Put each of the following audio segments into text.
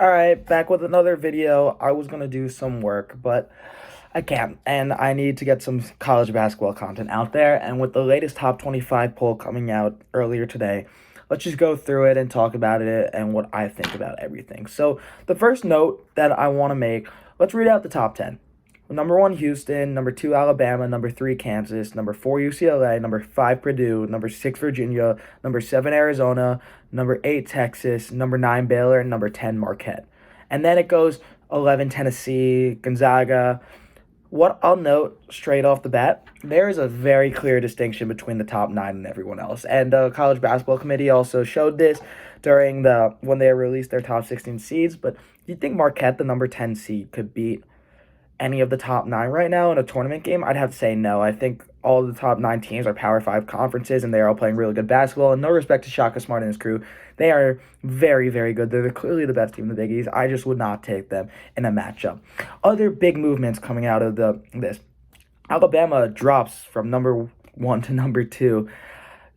Alright, back with another video. I was gonna do some work, but I can't, and I need to get some college basketball content out there, and with the latest top 25 poll coming out earlier today, let's just go through it and talk about it and what I think about everything. So, the first note that I want to make, let's read out the top 10. Number 1, Houston. Number 2, Alabama. Number 3, Kansas. Number 4, UCLA. Number 5, Purdue. Number 6, Virginia. Number 7, Arizona. Number 8, Texas. Number 9, Baylor. And number 10, Marquette. And then it goes 11, Tennessee, Gonzaga. What I'll note straight off the bat, there is a very clear distinction between the top 9 and everyone else. And the College Basketball Committee also showed this during when they released their top 16 seeds. But you think Marquette, the number 10 seed, could beat any of the top 9 right now in a tournament game? I'd have to say no. I think all the top 9 teams are Power 5 conferences, and they're all playing really good basketball. And no respect to Shaka Smart and his crew. They are very, very good. They're clearly the best team in the Big East. I just would not take them in a matchup. Other big movements coming out of this. Alabama drops from number 1 to number 2.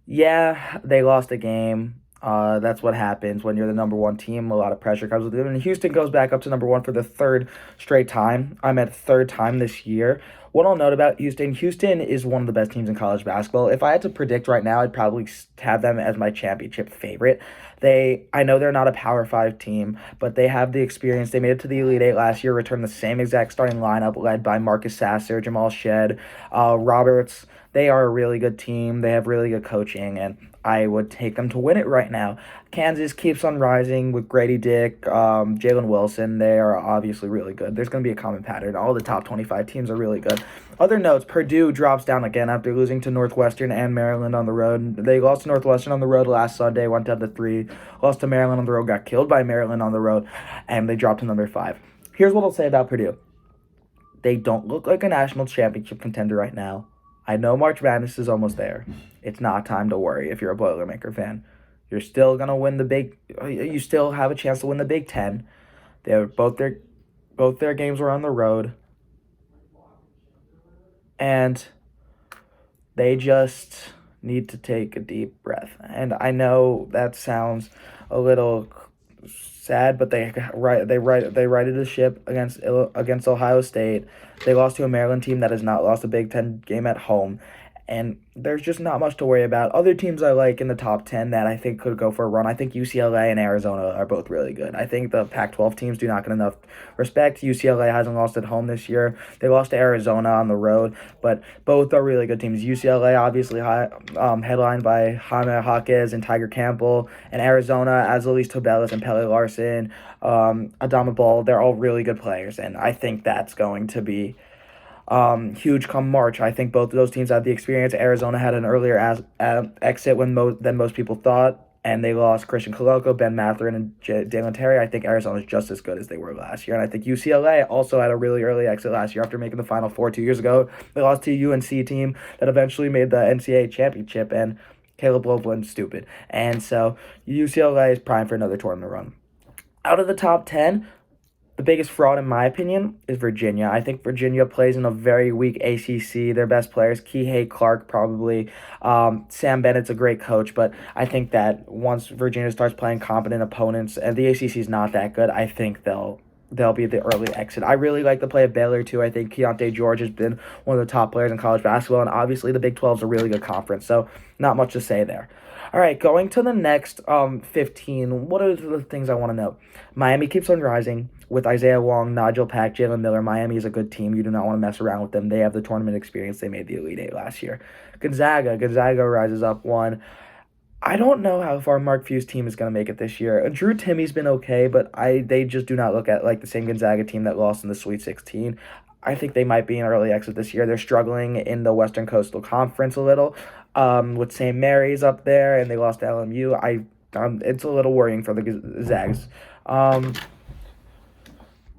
Yeah, they lost a game. That's what happens when you're the number 1 team. A lot of pressure comes with it. And Houston goes back up to number 1 for the third straight time. I'm at third time this year. What I'll note about Houston is one of the best teams in college basketball. If I had to predict right now, I'd probably have them as my championship favorite. I know they're not a Power 5 team, but they have the experience. They made it to the Elite 8 last year, returned the same exact starting lineup led by Marcus Sasser, Jamal Shed, Roberts. They are a really good team. They have really good coaching, and I would take them to win it right now. Kansas keeps on rising with Grady Dick, Jalen Wilson. They are obviously really good. There's going to be a common pattern. All the top 25 teams are really good. Other notes, Purdue drops down again after losing to Northwestern and Maryland on the road. They lost to Northwestern on the road last Sunday, went down to 3. Lost to Maryland on the road, got killed by Maryland on the road, and they dropped to number 5. Here's what I'll say about Purdue. They don't look like a national championship contender right now. I know March Madness is almost there. It's not time to worry if you're a Boilermaker fan. You're still going to win you still have a chance to win the Big Ten. Both their games were on the road. And they just need to take a deep breath. And I know that sounds a little sad, but they righted the ship against Ohio State. They lost to a Maryland team that has not lost a Big Ten game at home, and there's just not much to worry about. Other teams I like in the top 10 that I think could go for a run, I think UCLA and Arizona are both really good. I think the Pac-12 teams do not get enough respect. UCLA hasn't lost at home this year. They lost to Arizona on the road, but both are really good teams. UCLA, obviously, headlined by Jaime Jaquez and Tiger Campbell, and Arizona, as Azalis Tobelis and Pele Larson, Adama Ball. They're all really good players, and I think that's going to be huge come March. I think both of those teams have the experience. Arizona had an earlier exit than most people thought, and they lost Christian Coloco, Ben Mathurin, and Dalen Terry. I think Arizona is just as good as they were last year, and I think UCLA also had a really early exit last year after making the Final Four 2 years ago. They lost to a UNC team that eventually made the NCAA championship, and Caleb Loveland's stupid. And so UCLA is primed for another tournament run. Out of the top 10, the biggest fraud, in my opinion, is Virginia. I think Virginia plays in a very weak ACC. Their best players, Kihei Clark, probably. Sam Bennett's a great coach, but I think that once Virginia starts playing competent opponents, and the ACC is not that good, I think they'll be the early exit. I really like the play of Baylor, too. I think Keontae George has been one of the top players in college basketball, and obviously the Big 12 is a really good conference, so not much to say there. All right, going to the next 15, what are the things I want to know? Miami keeps on rising with Isaiah Wong, Nigel Pack, Jalen Miller. Miami is a good team. You do not want to mess around with them. They have the tournament experience. They made the Elite 8 last year. Gonzaga rises up 1. I don't know how far Mark Few's team is going to make it this year. Drew Timmy's been okay, but they just do not look at like the same Gonzaga team that lost in the Sweet 16. I think they might be an early exit this year. They're struggling in the Western Coastal Conference a little, with St. Mary's up there, and they lost to LMU. It's a little worrying for the Zags.